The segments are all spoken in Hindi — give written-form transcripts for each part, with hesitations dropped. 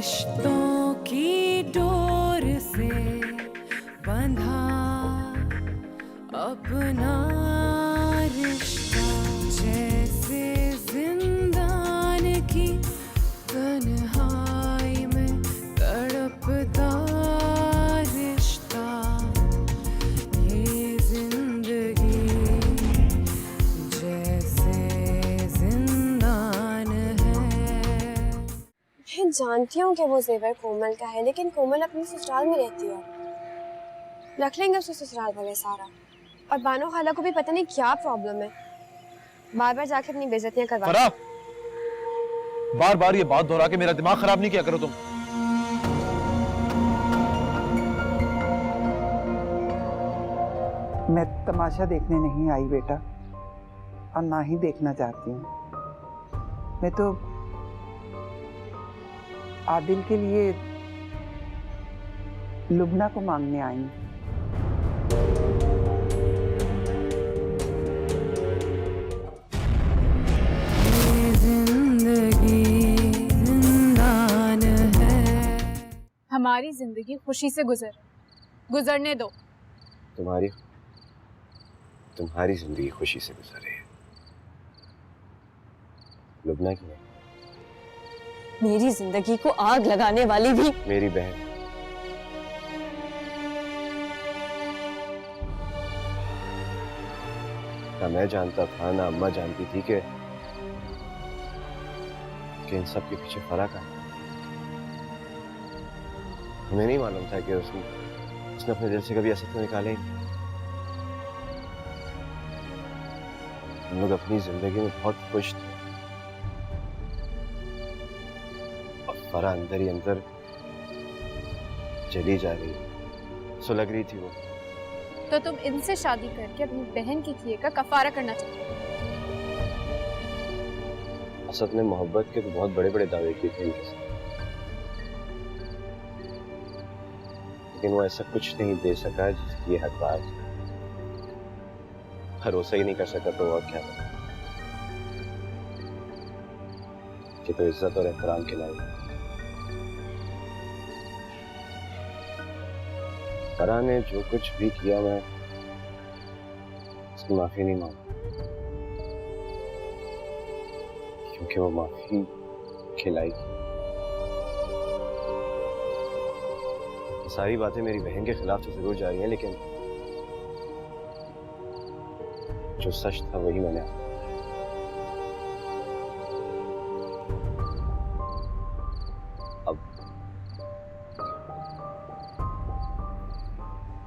रिश्तों की डोर से बंधा अपना रिश्ता, जैसे जिंदान की तन्हाई में तड़पता रिश्ता, ये जिंदगी जैसे जिंदान है। मैं जानती हूँ कि वो जेवर कोमल का है, लेकिन कोमल अपने ससुराल में रहती है। रख लेंगे उसको ससुराल वाले सारा। और बानो खाला को भी पता नहीं क्या प्रॉब्लम है, बार बार जाके अपनी बेइज्जतियां करवा। बार बार ये बात दोहरा के मेरा दिमाग खराब नहीं किया करो तुम। मैं तमाशा देखने नहीं आई बेटा, और ना ही देखना चाहती हूँ। मैं तो आदिल के लिए लुबना को मांगने आई हूँ। हमारी जिंदगी खुशी से गुजरने दो। तुम्हारी जिंदगी खुशी से गुजर रही है, लुबना की नहीं। मेरी जिंदगी को आग लगाने वाली भी मेरी बहन। ना मैं जानता था, ना अम्मा जानती थी कि इन सब के पीछे फर्क है। हमें नहीं मालूम था कि उसने अपने दिल से कभी ऐसा तो निकाले ही नहीं। हम लोग अपनी जिंदगी में बहुत खुश थे, और फरा अंदर ही अंदर चली जा रही, सो लग रही थी वो। तो तुम इनसे शादी करके अपनी बहन की किए का कफारा करना चाहते हो? असद ने मोहब्बत के तो बहुत बड़े बड़े दावे किए थे इनके साथ, लेकिन वो ऐसा कुछ नहीं दे सका जिसकी हकदार। भरोसा ही नहीं कर सका तो और क्या था कि तो इज्जत और एहतराम के लायक। फरा ने जो कुछ भी किया, मैं उसकी माफी नहीं मांगता, क्योंकि वो माफी खिलाएगी। सारी बातें मेरी बहन के खिलाफ तो जरूर जा रही हैं, लेकिन जो सच था वही मैंने। अब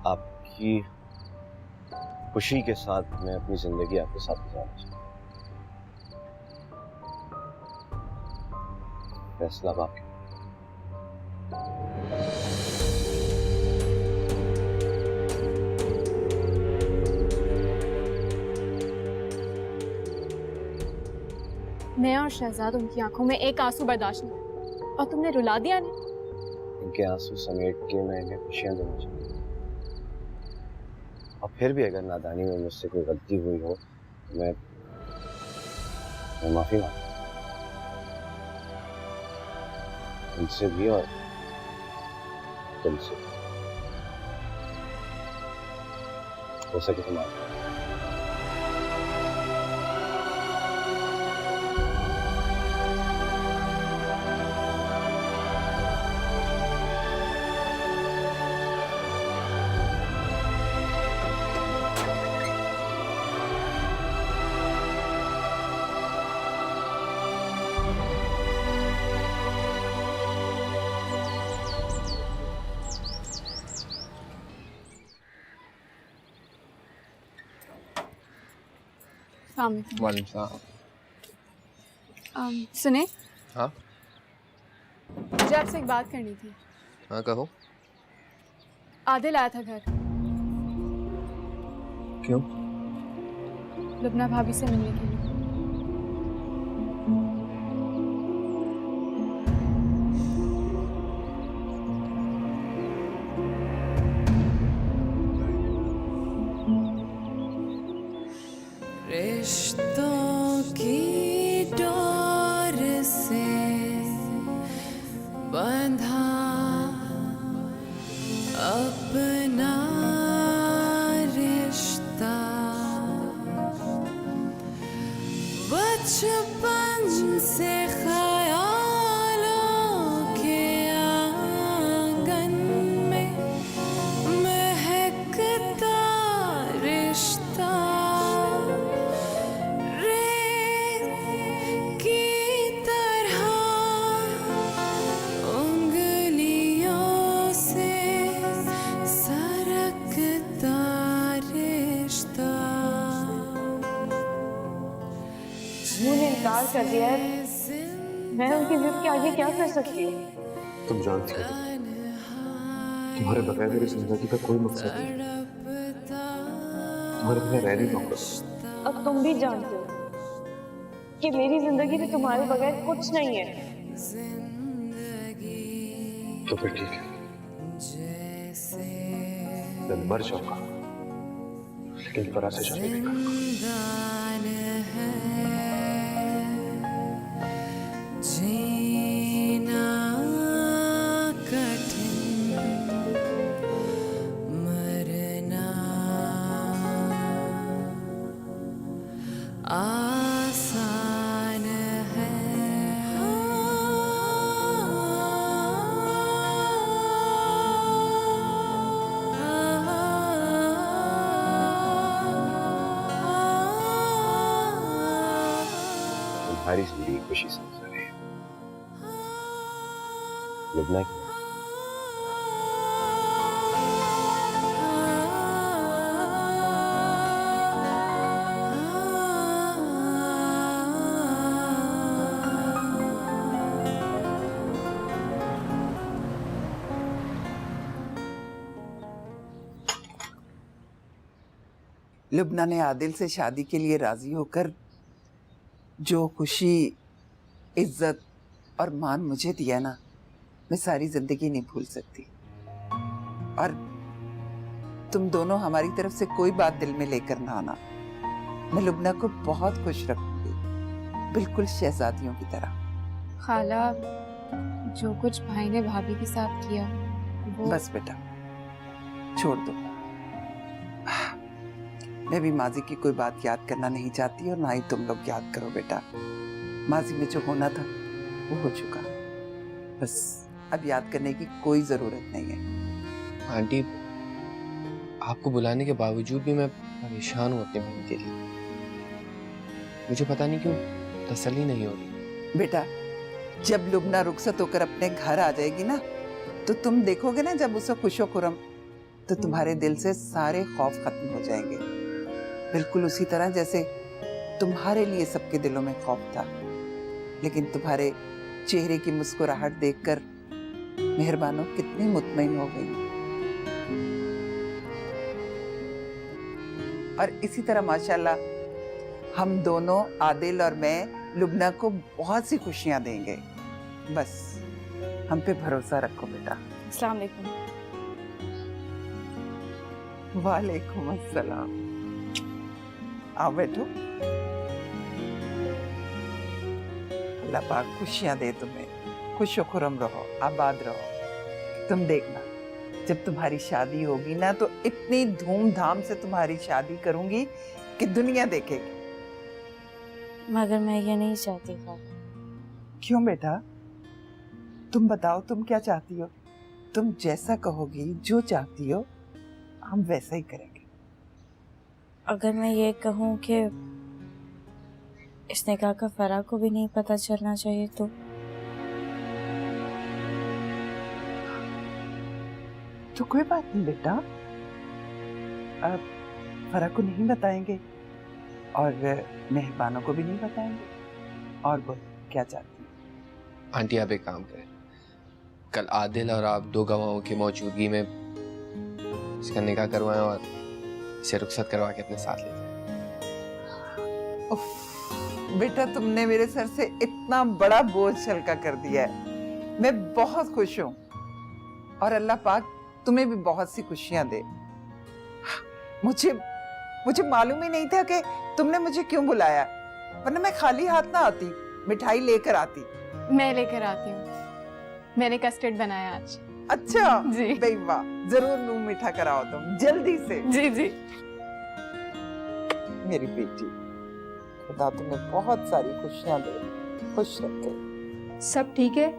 आपकी खुशी के साथ मैं अपनी जिंदगी आपके साथ गुजारना चाहता हूँ। फैसला आपके। मैं और शहजाद उनकी आंखों में एक आंसू बर्दाश्त नहीं, और तुमने रुला दिया नहीं। इनके आंसू समेट के मैं इन्हें खुशियां देना चाहता हूँ, और फिर भी अगर नादानी में मुझसे कोई गलती हुई हो तो मैं माफी मांगता हूँ, उनसे भी और तुमसे। हो सके तो माफ। वालेकुम सलाम। सुने, हाँ मुझे आपसे एक बात करनी थी। हाँ कहो। आदिल आया था घर। क्यों? लुबना भाभी से मिलने के लिए। रिश्तों की डोर से बंधा अपना रिश्ता बचपन से ख्यालों के आंगन में महकता रिश्ता रेत की तरह उंगलियों से सरकता रिश्ता उन्होंने इनकार कर दिया है, मैं उनकी जिद के आगे क्या कर सकती हूँ? तुम जानती हो तुम्हारे बगैर मेरी जिंदगी का कोई मकसद नहीं, तुम्हारे बगैर रह नहीं पाऊंगा। अब तुम भी जानते हो कि मेरी जिंदगी में तुम्हारे बगैर कुछ नहीं है। तो फिर ठीक है, मैं मर जाऊंगा लेकिन फराज से शादी नहीं करूंगा। जीना कठिन मरना आसान है तुम्हारी जिंदगी खुशी से गुजर रही है, लुबना की लुबना ने आदिल से शादी के लिए राजी होकर जो खुशी, इज्जत और मान मुझे दिया ना, मैं सारी जिंदगी नहीं भूल सकती। और तुम दोनों हमारी तरफ से कोई बात दिल में लेकर ना आना, मैं लुबना को बहुत खुश रखूंगी, बिल्कुल शहजादियों की तरह। खाला, जो कुछ भाई ने भाभी के साथ किया वो बस बेटा छोड़ दो, मैं भी माजी की कोई बात याद करना नहीं चाहती और ना ही तुम लोग याद करो बेटा। माजी में जो होना था वो हो चुका, बस अब याद करने की कोई जरूरत नहीं है। आंटी, आपको बुलाने के बावजूद भी मैं परेशान हूँ अपने बहन के लिए। मुझे पता नहीं क्यों तसल्ली नहीं हो रही। बेटा जब लुबना रुखसत होकर अपने घर आ जाएगी ना, तो तुम देखोगे ना जब उसे खुशो खुरम, तो तुम्हारे दिल से सारे खौफ खत्म हो जाएंगे, बिल्कुल उसी तरह जैसे तुम्हारे लिए सबके दिलों में खौफ था। लेकिन तुम्हारे चेहरे की मुस्कुराहट देखकर मेहरबानो कितनी मुतमईन हो गई। और इसी तरह माशाल्लाह हम दोनों, आदिल और मैं, लुबना को बहुत सी खुशियां देंगे। बस हम पे भरोसा रखो बेटा। अस्सलाम वालेकुम। वालेकुम अस्सलाम। आओ बैठो। अल्लाह पाक खुशियां दे तुम्हें, खुशो खुरम रहो, आबाद रहो। तुम देखना जब तुम्हारी शादी होगी ना, तो इतनी धूमधाम से तुम्हारी शादी करूंगी कि दुनिया देखेगी। मगर मैं ये नहीं चाहती खाला। क्यों बेटा, तुम बताओ तुम क्या चाहती हो? तुम जैसा कहोगी, जो चाहती हो, हम वैसा ही करेंगे। अगर मैं ये कहूँ कि इस निकाह का फराह को भी नहीं पता चलना चाहिए तो कोई बात नहीं बेटा, अब फराह को नहीं बताएंगे और मेहरबानों को भी नहीं बताएंगे। और बोल क्या चाहती है? आंटी आप एक काम करें, कल आदिल और आप दो गवाहों की मौजूदगी में इसका निकाह करवाएं और इसे रुखसत करवा के अपने साथ ले जाएं। बेटा तुमने मेरे सर से इतना बड़ा बोझ हल्का कर दिया है, मैं बहुत खुश हूँ। और अल्लाह पाक तुम्हें भी बहुत सी खुशियां दे। मुझे मालूम ही नहीं था कि तुमने मुझे क्यों बुलाया, वरना मैं खाली हाथ ना आती, मिठाई लेकर आती। मैं लेकर आती हूँ। मैंने कस्टर्ड बनाया आज। अच्छा जी। भाई वाह, जरूर मुंह मीठा कराओ तुम जल्दी से। जी जी। मेरी बेटी, खुदा तुम्हें बहुत सारी खुशियां दे, खुश रखे। सब ठीक है,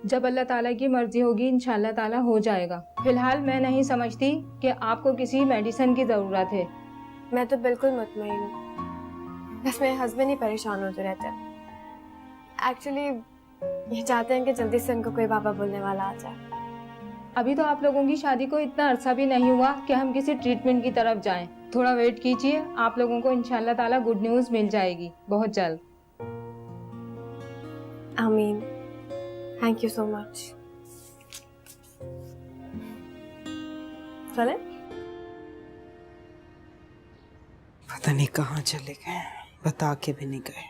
जब अल्लाह ताला की मर्जी होगी इंशाल्लाह ताला हो जाएगा। फिलहाल मैं नहीं समझती कि आपको किसी मेडिसिन की ज़रूरत है। मैं तो बिल्कुल मुतमईन हूँ, बस मेरे हस्बैंड ही परेशान होते रहते हैं। एक्चुअली ये चाहते हैं कि जल्दी से उनको कोई बाबा बोलने वाला आ जाए। अभी तो आप लोगों की शादी को इतना अरसा भी नहीं हुआ कि हम किसी ट्रीटमेंट की तरफ जाएं। थोड़ा वेट कीजिए, आप लोगों को इंशाल्लाह ताला गुड न्यूज़ मिल जाएगी बहुत जल्द। आमीन। Thank you so much. चले? पता नहीं कहाँ चले गए, बता के भी नहीं गए।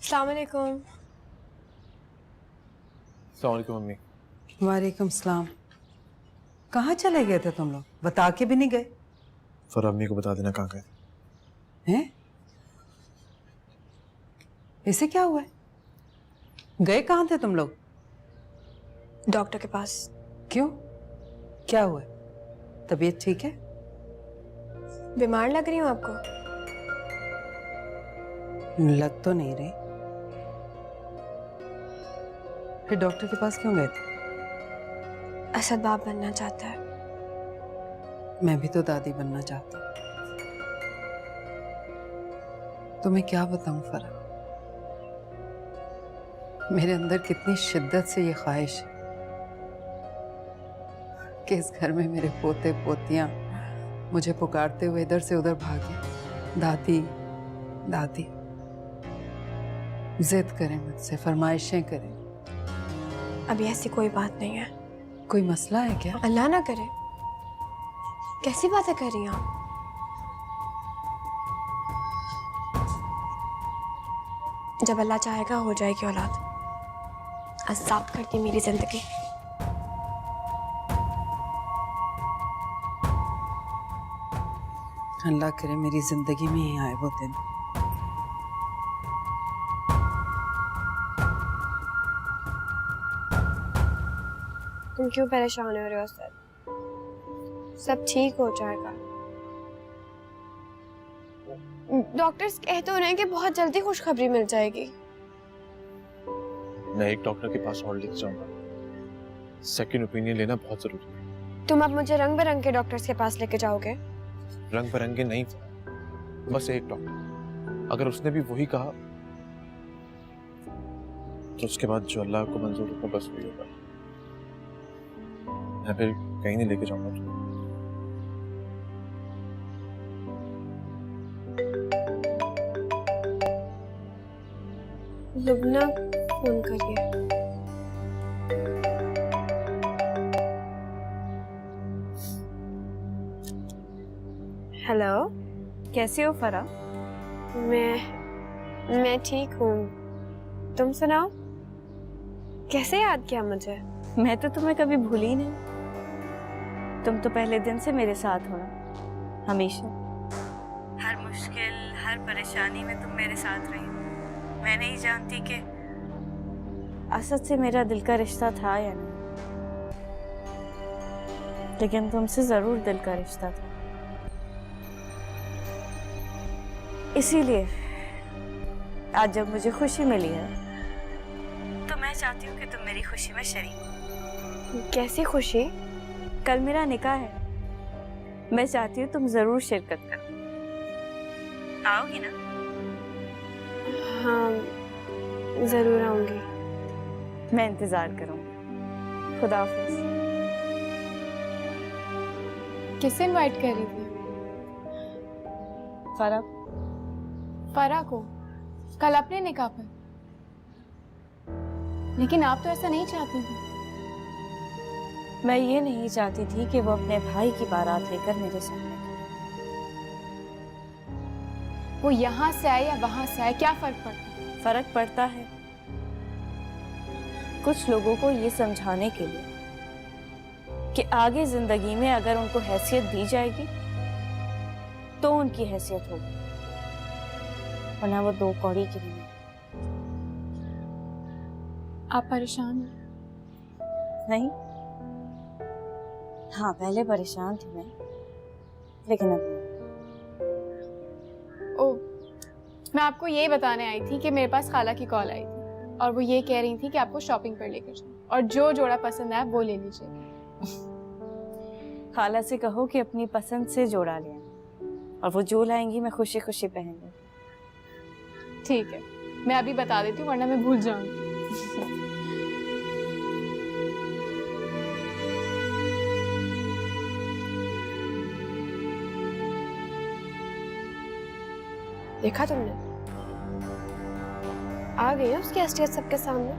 अस्सलाम वालेकुम। अस्सलाम वालेकुम मम्मी। वालेकुम सलाम। कहाँ चले गए थे तुम लोग, बता के भी नहीं गए? फरा अम्मी को बता देना कहाँ गए। हैं? इसे क्या हुआ है? गए कहाँ थे तुम लोग? डॉक्टर के पास। क्यों, क्या हुआ? तबीयत ठीक है? बीमार लग रही हूँ आपको? लग तो नहीं रही। फिर डॉक्टर के पास क्यों गए थे? असद बाप बनना चाहता है। मैं भी तो दादी बनना चाहती हूँ। तुम्हें क्या बताऊं फरा, मेरे अंदर कितनी शिद्दत से ये ख्वाहिश है कि इस घर में मेरे पोते पोतियां मुझे पुकारते हुए इधर से उधर भागे, दादी दादी, जिद करें मुझसे, फरमाइशें करें। अभी ऐसी कोई बात नहीं है। कोई मसला है क्या? अल्लाह ना करे, कैसी बातें कर रही हैं आप? जब अल्लाह चाहेगा हो जाएगी औलाद। अज़ाब करती मेरी जिंदगी। अल्लाह करे मेरी जिंदगी में ही आए वो दिन। तुम क्यों परेशान हो रहे हो सर? सब ठीक हो जाएगा। डॉक्टर्स कहते हो रहे हैं कि बहुत जल्दी खुशखबरी मिल जाएगी। मैं एक डॉक्टर के पास और लेके जाऊंगा, सेकंड ओपिनियन लेना बहुत जरूरी है। तुम अब मुझे रंग बिरंगे डॉक्टर्स के पास लेके जाओगे? रंग बिरंगे नहीं, बस एक डॉक्टर। अगर उसने भी वही कहा तो उसके बाद जो अल्लाह को मंजूर होगा बस वही होगा। मैं फिर कहीं नहीं लेके जाऊंगा तुझको। लुबना फोन करिए। हेलो, कैसे हो फरा? मैं ठीक हूँ, तुम सुनाओ, कैसे याद किया मुझे? मैं तो तुम्हें कभी भूली ही नहीं। तुम तो पहले दिन से मेरे साथ हो ना, हमेशा। हर मुश्किल, हर परेशानी में तुम मेरे साथ रही। मैं नहीं जानती कि असद से मेरा दिल का रिश्ता था या नहीं, लेकिन तुमसे जरूर दिल का रिश्ता था। इसीलिए आज जब मुझे खुशी मिली है तो मैं चाहती हूँ कि तुम मेरी खुशी में शरीक हो। कैसी खुशी? कल मेरा निकाह है, मैं चाहती हूँ तुम जरूर शिरकत करो। आओगी ना? हाँ, जरूर आऊंगी। मैं इंतजार करूंगी। खुदा हाफिज। किसे इनवाइट कर रही थी? फरा को कल अपने निकाह पर। लेकिन आप तो ऐसा नहीं चाहती थी। मैं ये नहीं चाहती थी कि वो अपने भाई की बारात लेकर मेरे सामने खड़े। वो यहाँ से आए या वहां से आए, क्या फर्क पड़ता है? फर्क पड़ता है, कुछ लोगों को ये समझाने के लिए कि आगे जिंदगी में अगर उनको हैसियत दी जाएगी तो उनकी हैसियत होगी, वरना वो दो कौड़ी के लिए। आप परेशान हैं? नहीं, हाँ पहले परेशान थी मैं, लेकिन अब नहीं। ओ, मैं आपको ये बताने आई थी कि मेरे पास खाला की कॉल आई थी और वो ये कह रही थी कि आपको शॉपिंग पर लेकर जाओ और जो जोड़ा पसंद आए वो ले लीजिए। खाला से कहो कि अपनी पसंद से जोड़ा ले आए और वो जो लाएंगी मैं खुशी खुशी पहन लूं। ठीक है, मैं अभी बता देती हूँ वरना मैं भूल जाऊंगी। देखा तुमने, आ गई है उसकी असलियत सबके सामने।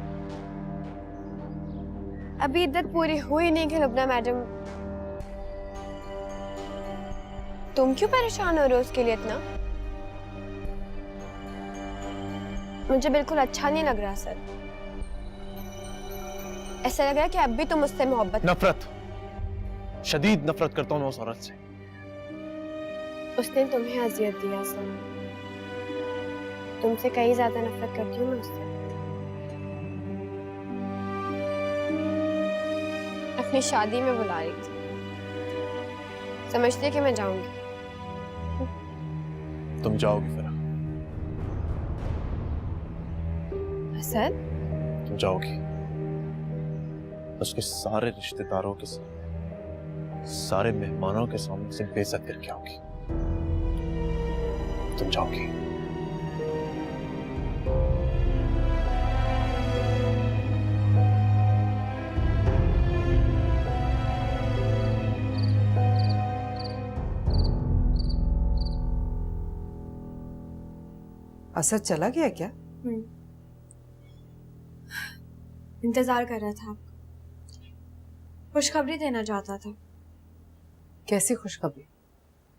अभी इद्दत पूरी हुई नहीं कि लुबना मैडम, तुम क्यों परेशान हो रहे हो उसके लिए इतना? मुझे बिल्कुल अच्छा नहीं लग रहा सर। ऐसा लग रहा है कि अब भी तुम उससे मोहब्बत। नफरत, शदीद नफरत करता हूं मैं उस औरत से। उसने तुम्हें अजियत दिया सर, तुमसे कहीं ज्यादा नफरत करती हूँ मैं उससे। अपनी शादी में बुला रही थी, समझती है कि मैं जाऊंगी। तुम जाओगी फिर? सर तुम जाओगी, उसके सारे रिश्तेदारों के सारे मेहमानों के सामने से बेइज्जत करके आओगी। तुम जाओगी। असद चला गया क्या? इंतजार कर रहा था, खुशखबरी देना चाहता था। कैसी खुशखबरी?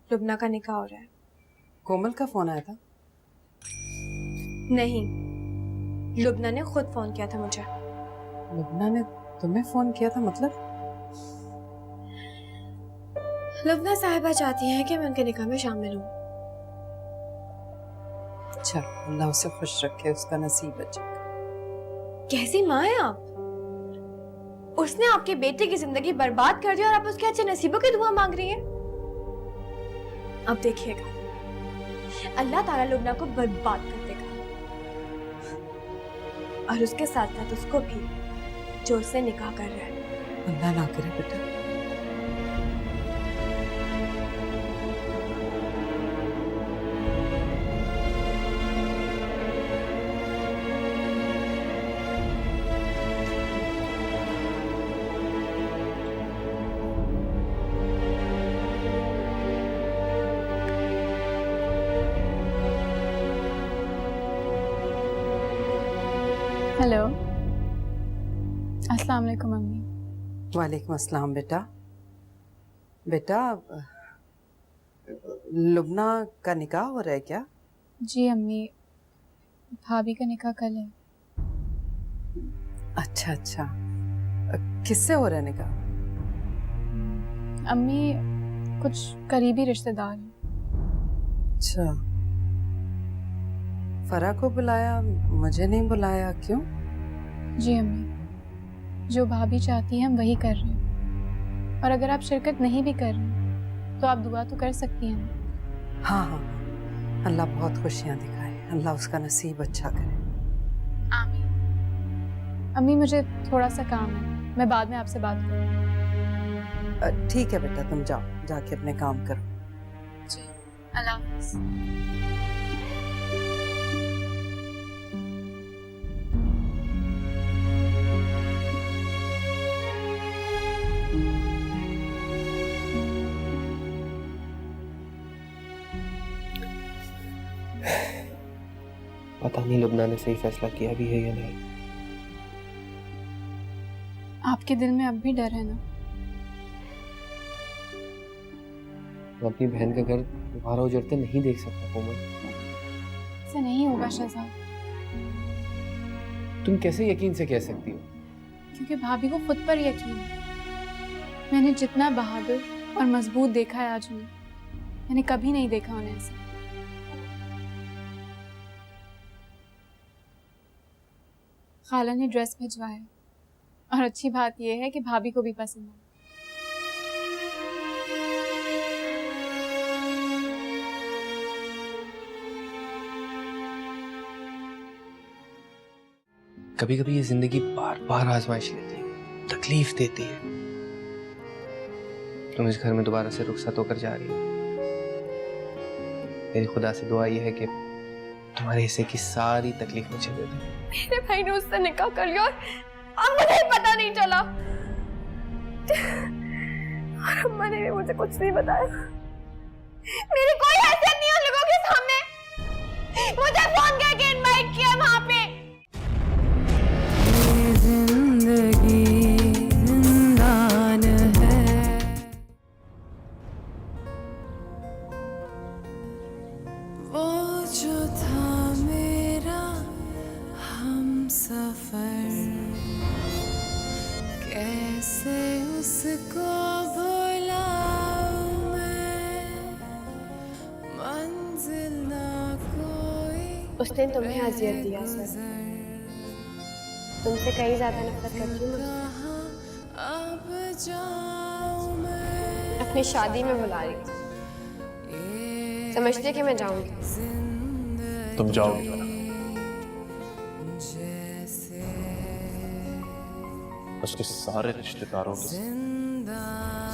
लुबना का निकाह हो रहा है। कोमल का फोन आया था? नहीं, लुबना ने खुद फोन किया था मुझे। लुबना ने तुम्हें फोन किया था? मतलब? लुबना साहिबा चाहती है कि मैं उनके निकाह में शामिल हूँ। अच्छा, अल्लाह उसे खुश रखे, उसका नसीब अच्छा। कैसी माँ है आप? उसने आपके बेटे की जिंदगी बर्बाद कर दी और आप उसके अच्छे नसीबों की दुआ मांग रही हैं। अब देखिएगा, अल्लाह ताला लुबना को बर्बाद कर देगा और उसके साथ साथ उसको भी जो उससे निकाह कर रहा है। अल्लाह ना करे बेटा। हेलो, अस्सलाम वालेकुम अम्मी। वालेकुम अस्सलाम बेटा। बेटा, लुबना का निकाह हो रहा है क्या? जी अम्मी, भाभी का निकाह कल है। अच्छा अच्छा, किससे हो रहा है निकाह? अम्मी कुछ करीबी रिश्तेदार हैं। अच्छा, फरा को बुलाया, मुझे नहीं बुलाया, क्यों? जी अम्मी, जो भाभी चाहती है हम वही कर रहे हैं और अगर आप शिरकत नहीं भी कर रहे तो आप दुआ तो कर सकती हैं ना। हाँ हाँ, अल्लाह बहुत खुशियाँ दिखाए, अल्लाह उसका नसीब अच्छा करे। आमीन। अम्मी मुझे थोड़ा सा काम है, मैं बाद में आपसे बात करूँ। ठीक है बेटा, तुम जाओ, जाके अपने काम करो। जी, अल्लाह हाफ़िज़। पता नहीं लुबना ने सही फैसला किया भी है या नहीं। आपके दिल में अब भी डर है ना? मैं अपनी बहन का घर दोबारा उजड़ते नहीं देख सकता कोमल। ऐसा नहीं होगा शहजाद। तुम कैसे यकीन से कह सकती हो? क्योंकि भाभी को खुद पर यकीन है। मैंने जितना बहादुर और मजबूत देखा है आज उन्हें, मैंने कभी नहीं देखा उन्हें ऐसा। खाला ने ड्रेस भिजवाया और अच्छी बात यह है कि भाभी को भी पसंद है। कभी कभी ये जिंदगी बार बार आजमाइश लेती है, तकलीफ देती है। तुम इस घर में दोबारा से रुखसत होकर जा रही हो। मेरी खुदा से दुआ ये है कि तुम्हारे हिस्से की सारी तकलीफ मुझे दे दे। मेरे भाई ने उससे निकाह कर लिया और मुझे पता नहीं चला, और अम्मा ने भी मुझे कुछ नहीं बताया। मेरी कोई हैसियत नहीं है उन लोगों के सामने। मुझे फोन करके इनवाइट किया वहां पे। जिंदगी जिंदान है, वो जो था मेरा हमसफर, कैसे उसको भुलाऊं मैं, मंजिल ना कोई उसने तुम्हें अजियत दिया सर, तुमसे कहीं ज्यादा नफरत करती हूँ मैं। अब जाऊं मैं, अपनी शादी में बुला रही हूँ, समझती है कि मैं जाऊंगी। तुम जाओगी ना, जैसे उसके सारे रिश्तेदारों के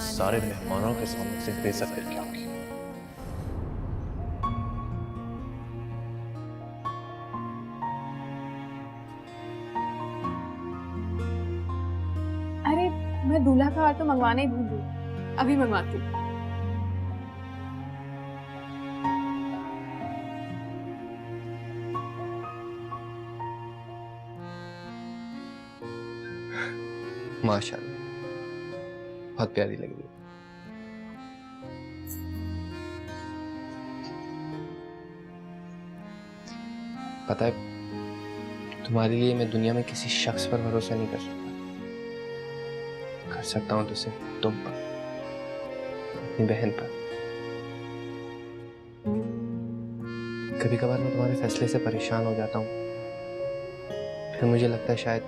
सारे मेहमानों के सामने से बेइज्जत करके आओगी। अरे मैं दूल्हा का हार तो मंगवाना ही भूल गई, अभी मंगवाती हूँ। माशाल्लाह, बहुत प्यारी लग रही है। पता है, तुम्हारे लिए मैं दुनिया में किसी शख्स पर भरोसा नहीं कर सकता। कर सकता हूं तो सिर्फ तुम पर, अपनी बहन पर। कभी कभार मैं तुम्हारे फैसले से परेशान हो जाता हूँ, फिर मुझे लगता है शायद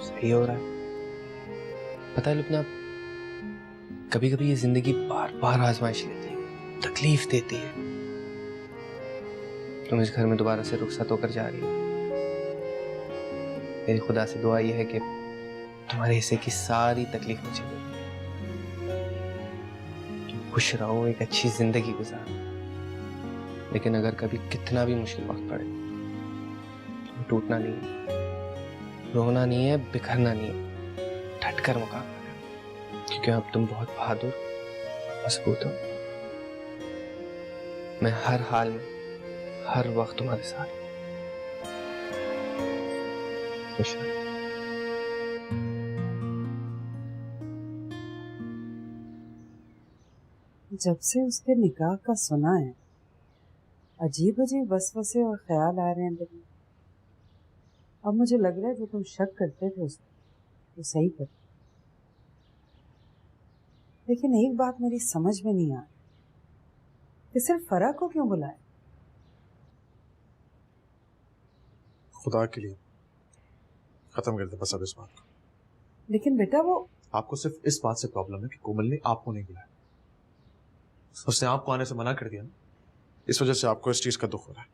सही हो रहा है। पता है लुबना, कभी कभी ये जिंदगी बार बार आजमाइश लेती है, तकलीफ देती है। तुम इस घर में दोबारा से रुखसत होकर जा रही हो। मेरी खुदा से दुआ ये है कि तुम्हारे हिस्से की सारी तकलीफ मुझे दे। तुम खुश रहो, एक अच्छी जिंदगी गुजारो। लेकिन अगर कभी कितना भी मुश्किल वक्त पड़े, तुम्हें टूटना नहीं है, रोना नहीं है, बिखरना नहीं है, डटकर मुकाबला करो, क्योंकि अब तुम बहुत बहादुर, मजबूत हो। मैं हर हाल में, हर वक्त तुम्हारे साथ। खुश रहो। जब से उसके निकाह का सुना है, अजीब अजीब वसवसे और ख्याल आ रहे हैं दिल में। अब मुझे लग रहा है जो तुम शक करते थे उस तो सही कर। लेकिन एक बात मेरी समझ में नहीं आ रही कि सिर्फ फरा को क्यों बुलाया। खुदा के लिए खत्म कर दे बस अब इस बात को। लेकिन बेटा वो आपको सिर्फ इस बात से प्रॉब्लम है कि कोमल ने आपको नहीं बुलाया। उसने आपको आने से मना कर दिया ना, इस वजह से आपको इस चीज का दुख हो रहा है।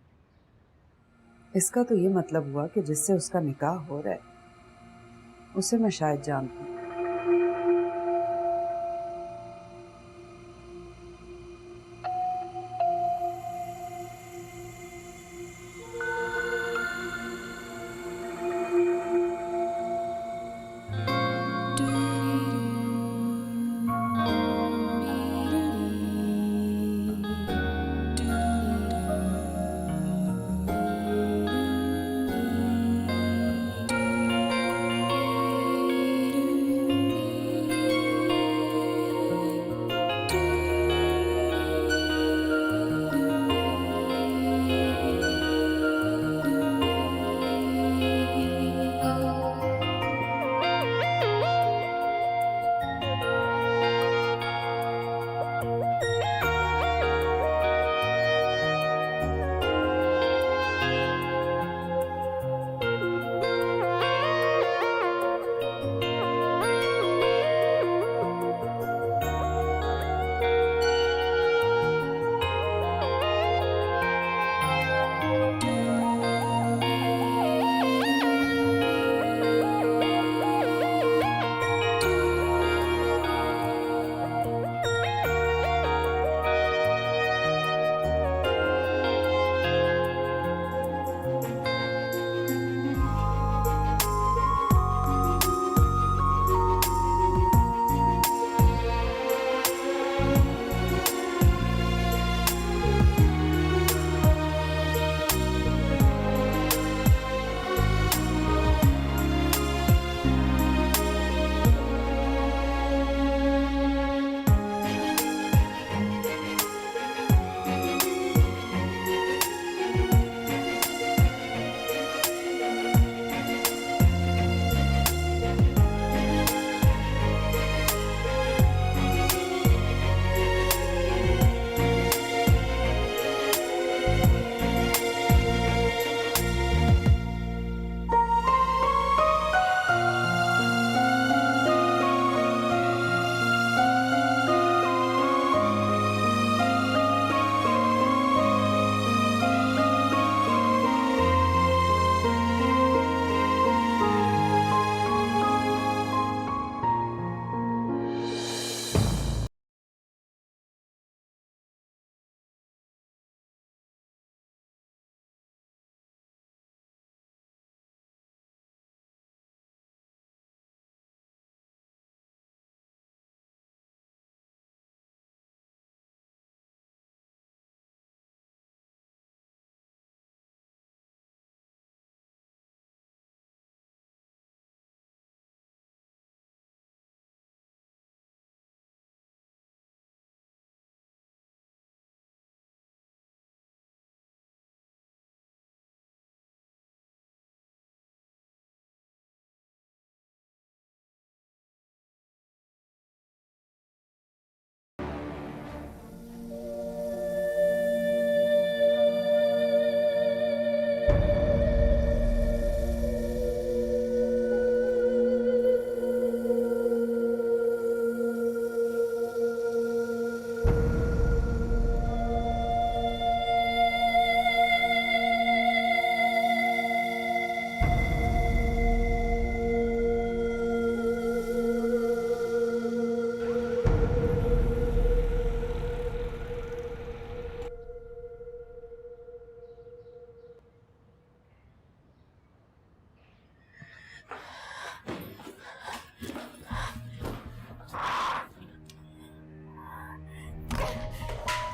इसका तो ये मतलब हुआ कि जिससे उसका निकाह हो रहा है उसे मैं शायद जानती हूँ।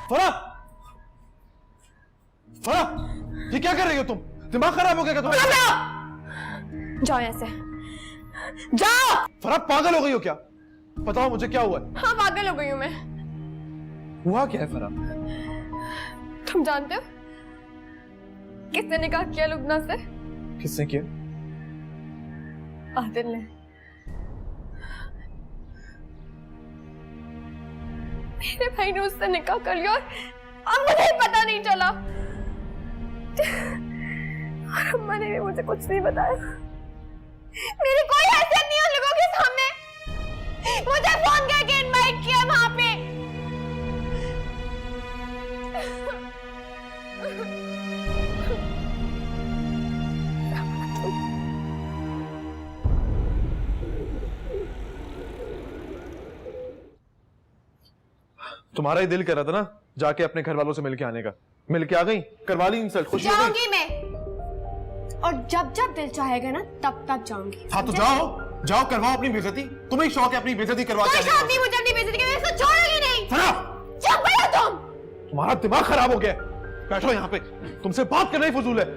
फरा, फरा, ये क्या कर रही हो तुम? दिमाग खराब हो गया क्या तुम्हारा? जाओ ऐसे, जाओ। फरा पागल हो गई हो क्या? बताओ मुझे क्या हुआ है? हाँ पागल हो गई हूँ मैं। हुआ क्या है फरा? तुम जानते हो किसने निकाह किया लुबना से? किसने किया? आदिल ने। मेरे भाई ने उससे निकाह कर लिया और अब मुझे पता नहीं चला। और अम्मा ने भी मुझे कुछ नहीं बताया। मेरी कोई हैसियत नहीं है उन लोगों के सामने। मुझे फोन करके इनवाइट किया वहां पे। तुम्हारा ही दिल कर रहा था ना जाके अपने घर वालों से मिलके आने का। मिलके आ गई, करवा ली इंसल्ट, खुशी हो गई? जाऊंगी मैं, और जब जब दिल चाहेगा ना तब तब जाऊंगी। हाँ तो जाओ, जाओ करवाओ अपनी बेइज्जती। तुम्हें शौक है अपनी बेइज्जती करवा के आने का। शादी मुझे अपनी बेइज्जती के वजह से छोड़ोगी नहीं। फरा, चुप रहो तुम। तुम्हारा दिमाग खराब हो गया। बैठो यहाँ पे, तुमसे बात करना ही फजूल है।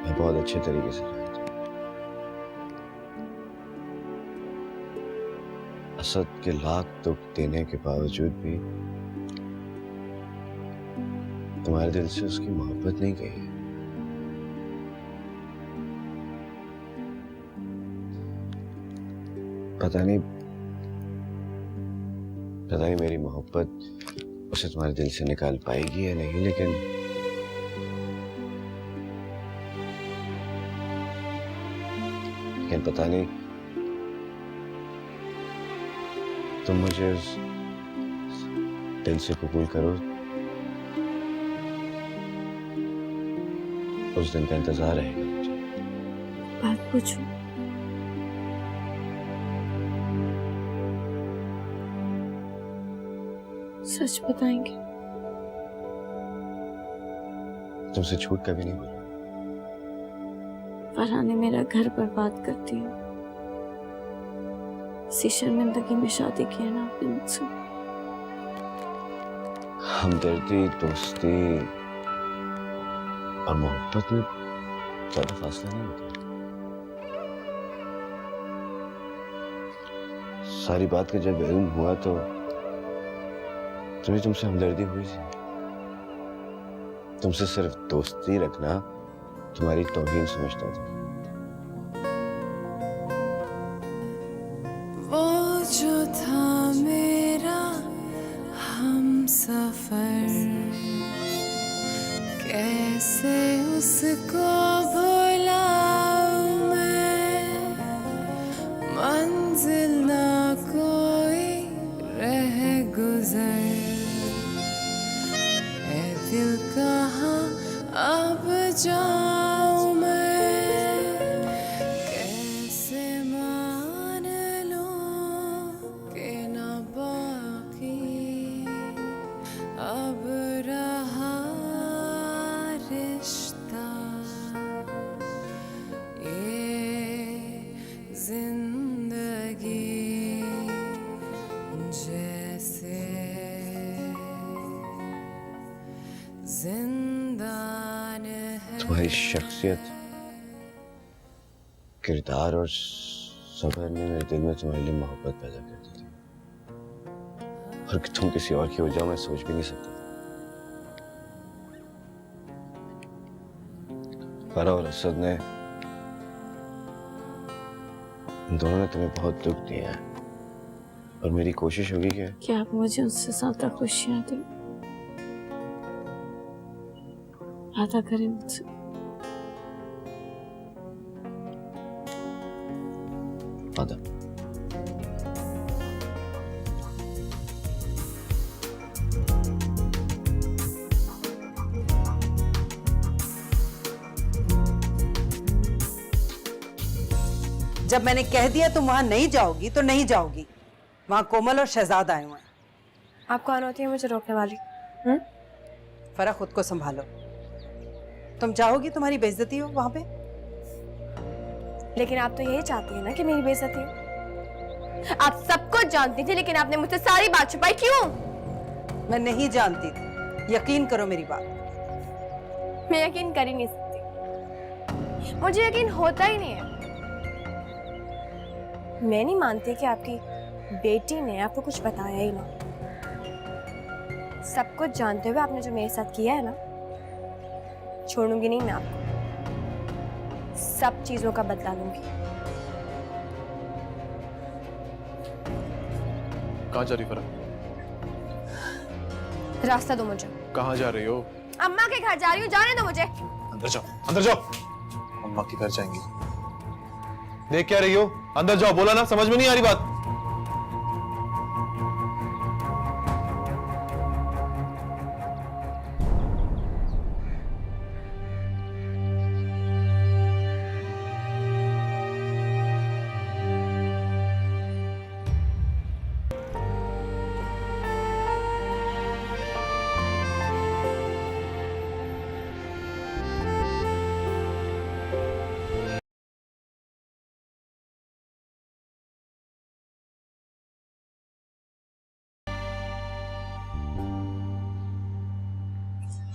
मैं बहुत अच्छे तरीके से रहा था। असद के लाख दुख देने के बावजूद भी तुम्हारे दिल से उसकी मोहब्बत नहीं गई है। पता नहीं मेरी मोहब्बत उसे तुम्हारे दिल से निकाल पाएगी या नहीं, लेकिन पता नहीं तुम मुझे उस दिल से कबूल करो, उस दिन का इंतजार रहेगा मुझे। बात पूछो। सच बताएंगे? तुमसे झूठ कभी नहीं बोला। फरहा ने मेरा घर बर्बाद कर दिया। इसी शर्मिंदगी में शादी की है ना आपने मुझसे। हमदर्दी, दोस्ती और मोहब्बत में ज्यादा फासला नहीं होता। सारी बात का जब इल्म हुआ तो तुमसे हमदर्दी हुई थी। तुमसे सिर्फ दोस्ती रखना तुम्हारी तौहीन समझता था। वो जो था मेरा हम सफर, कैसे उसको भुलाऊं मैं। मंजिल ना कोई रह गुजर, ऐ दिल कहाँ अब जाऊं मैं। कैसे मान लूं कि ना बाकी अब रहा रिश्ता। ये जिंदगी जैसे जिंदान है। तुम्हारी शख्सियत, किरदार और सब्र ने मेरे दिल में तुम्हारे लिए मोहब्बत पैदा कर दी थी, और कि तुम किसी और की हो जाओ मैं सोच भी नहीं सकता। फरहा और असद ने, इन दोनों ने तुम्हें बहुत दुख दिया है, और मेरी कोशिश होगी कि आप मुझे उससे ज्यादा खुशियां दें। वादा करें मुझसे। आदाब। जब मैंने कह दिया तुम वहां नहीं जाओगी तो नहीं जाओगी। वहां कोमल और शहजाद आए हुए हैं। आप कौन होती है मुझे रोकने वाली? फरा, खुद को संभालो। तुम चाहोगी तुम्हारी बेइज्जती हो वहां पे? लेकिन आप तो यही चाहती है ना कि मेरी बेइज्जती हो। आप सब कुछ जानती थी लेकिन आपने मुझसे सारी बात छुपाई, क्यों? मैं नहीं जानती थी, यकीन करो मेरी बात। मैं यकीन कर ही नहीं सकती, मुझे यकीन होता ही नहीं है। मैं नहीं मानती कि आपकी बेटी ने आपको कुछ बताया ही ना। सब कुछ जानते हुए आपने जो मेरे साथ किया है ना, छोड़ूंगी नहीं मैं आपको। सब चीजों का बदला लूंगी। कहाँ जा रही फरा? रास्ता दो मुझे। कहाँ जा रही हो? अम्मा के घर जा रही हूँ, जाने दो मुझे। अंदर जाओ, अंदर जाओ। अम्मा के घर जाएंगी। देख क्या रही हो? अंदर जाओ, बोला ना, समझ में नहीं आ रही बात।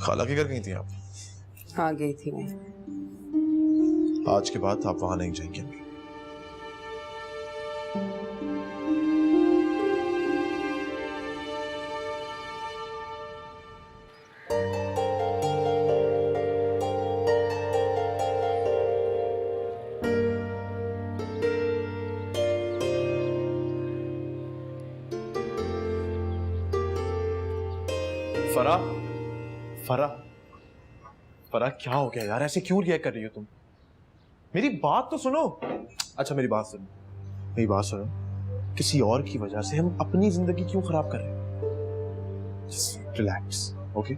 खाला के घर गई थी आप? हाँ, गई थी मैं। आज के बाद आप वहां नहीं जाएंगे। फरा, फरा, फरा क्या हो गया यार? ऐसे क्यों रिएक्ट कर रही हो तुम? मेरी बात तो सुनो। अच्छा मेरी बात सुनो, मेरी बात सुनो। किसी और की वजह से हम अपनी जिंदगी क्यों खराब कर रहे हैं? Just relax, okay?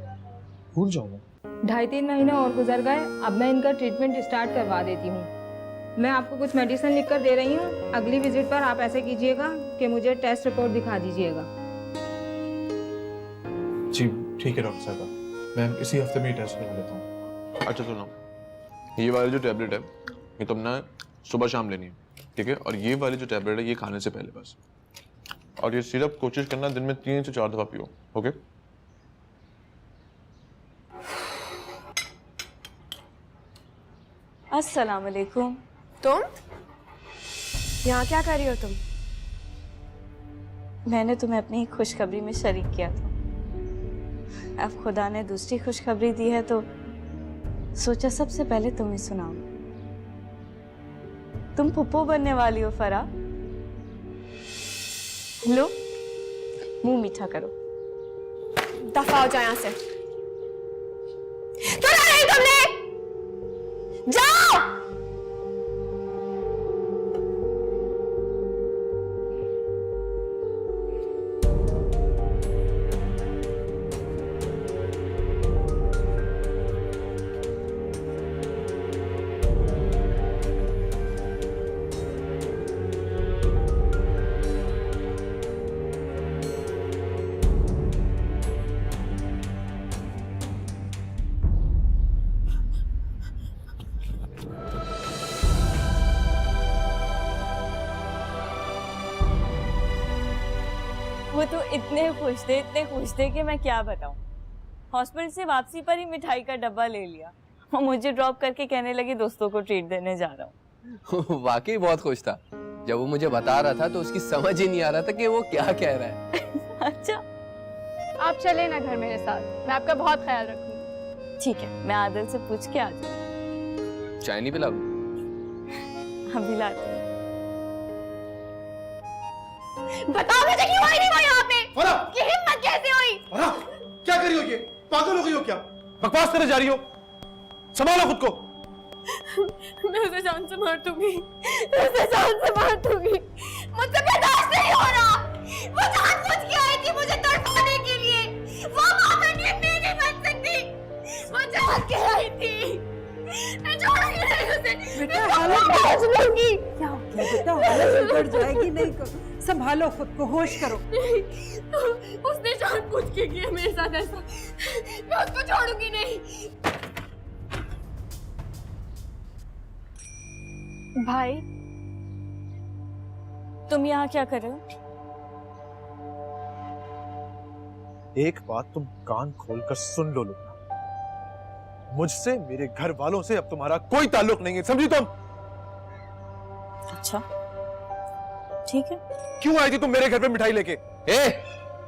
भूल जाओ ना। 2.5-3 महीने और गुजर गए। अब मैं इनका ट्रीटमेंट स्टार्ट करवा देती हूँ। मैं आपको कुछ मेडिसिन लिख कर दे रही हूँ। अगली विजिट पर आप ऐसे कीजिएगा कि मुझे टेस्ट रिपोर्ट दिखा दीजिएगा। जी ठीक है डॉक्टर साहब, मैं इसी हफ्ते में ही टेस्ट करवा लेता हूँ। अच्छा सुनो, ये वाली जो टैबलेट है ये तुमने सुबह शाम लेनी है, ठीक है? और ये वाली जो टैबलेट है ये खाने से पहले बस। और ये सिरप कोशिश करना दिन में 3 से 4 दफा पियो, ओके? अस्सलाम वालेकुम। तुम यहाँ क्या कर रही हो तुम? मैंने तुम्हें अपनी खुशखबरी में शरीक किया था। अब खुदा ने दूसरी खुशखबरी दी है तो सोचा सबसे पहले तुम्हें सुनाऊं। तुम पुप्पो बनने वाली हो फरा। लो मुंह मीठा करो। दफा हो जाओ यहाँ से। सुना नहीं तुमने? जाओ। वो तो इतने खुश थे कि मैं क्या बताऊं। हॉस्पिटल से वापसी पर ही मिठाई का डब्बा ले लिया और मुझे ड्रॉप करके कहने लगे दोस्तों को ट्रीट देने जा रहा हूँ। वाकई बहुत खुश था। जब वो मुझे बता रहा था तो उसकी समझ ही नहीं आ रहा था कि वो क्या कह रहा है। अच्छा आप चले ना घर मेरे साथ, मैं आपका बहुत ख्याल रखूंगी। ठीक है, मैं आदिल से पूछ के आ जाऊँ। चाय नहीं पिलाओ? अभी लाती हूँ। बताओ मुझे क्यों आई नहीं वो यहाँ पे? फरा! ये हिम्मत कैसे हुई? फरा, क्या कर रही हो? ये पागल हो गई हो क्या? बकवास करे जा रही हो? संभालो खुद को। मैं उसे जान से मार दूंगी, मैं उसे जान से मार दूंगी। बिगड़ जाएगी। नहीं करो, संभालो खुद को, होश करो। उसने जानबूझ के किया मेरे साथ ऐसा, मैं उसको छोड़ूंगी नहीं। भाई तुम यहाँ क्या कर रहे हो? एक बात तुम कान खोलकर सुन लो लुबना, मुझसे, मेरे घर वालों से अब तुम्हारा कोई ताल्लुक नहीं है, समझी तुम? अच्छा ठीक है। क्यों आई थी तुम मेरे घर पे मिठाई लेके?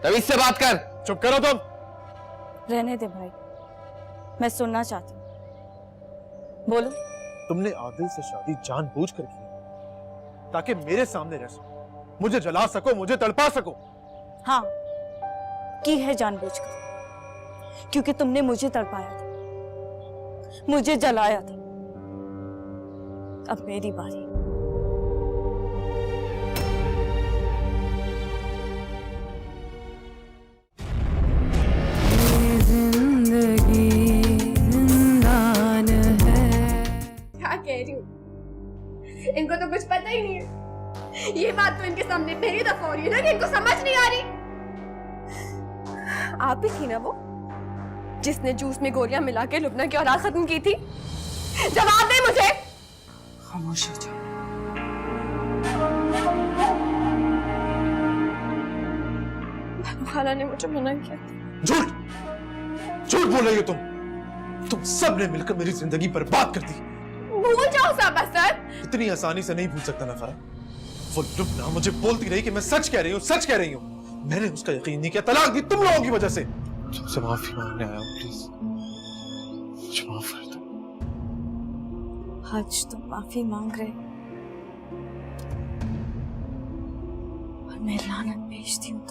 तमीज से बात कर। चुप करो तुम। रहने दे भाई, मैं सुनना चाहती हूँ, बोलो। तुमने आदिल से शादी जानबूझकर की ताकि मेरे सामने रह सको, मुझे जला सको, मुझे तड़पा सको। हाँ की है जानबूझकर, क्योंकि तुमने मुझे तड़पाया था, मुझे जलाया था। अब मेरी बारी। जिंदगी जिंदान है। क्या कह रही हूँ, इनको तो कुछ पता ही नहीं है। ये बात तो इनके सामने पहली दफा हो रही है ना कि इनको समझ नहीं आ रही। आप ही थी ना वो जिसने जूस में गोलियां मिला के लुबना की औलाद खत्म की थी? जवाब दे मुझे। खामोश हो जाओ। खाला ने मुझे मना किया। झूठ झूठ बोल रही हो तुम सब ने मिलकर मेरी जिंदगी बर्बाद कर दी। भूल जाओ सब असर। इतनी आसानी से नहीं भूल सकता ना फरा। वो लुबना मुझे बोलती रही कि मैं सच कह रही हूँ, सच कह रही हूँ। मैंने उसका यकीन नहीं किया, तलाक दी तुम लोगों की वजह से। तुमसे माफी मांगने आया हूँ, प्लीज मुझे माफ कर दो। आज तुम माफी मांग रहे हो और मैं लानत भेजती हूँ।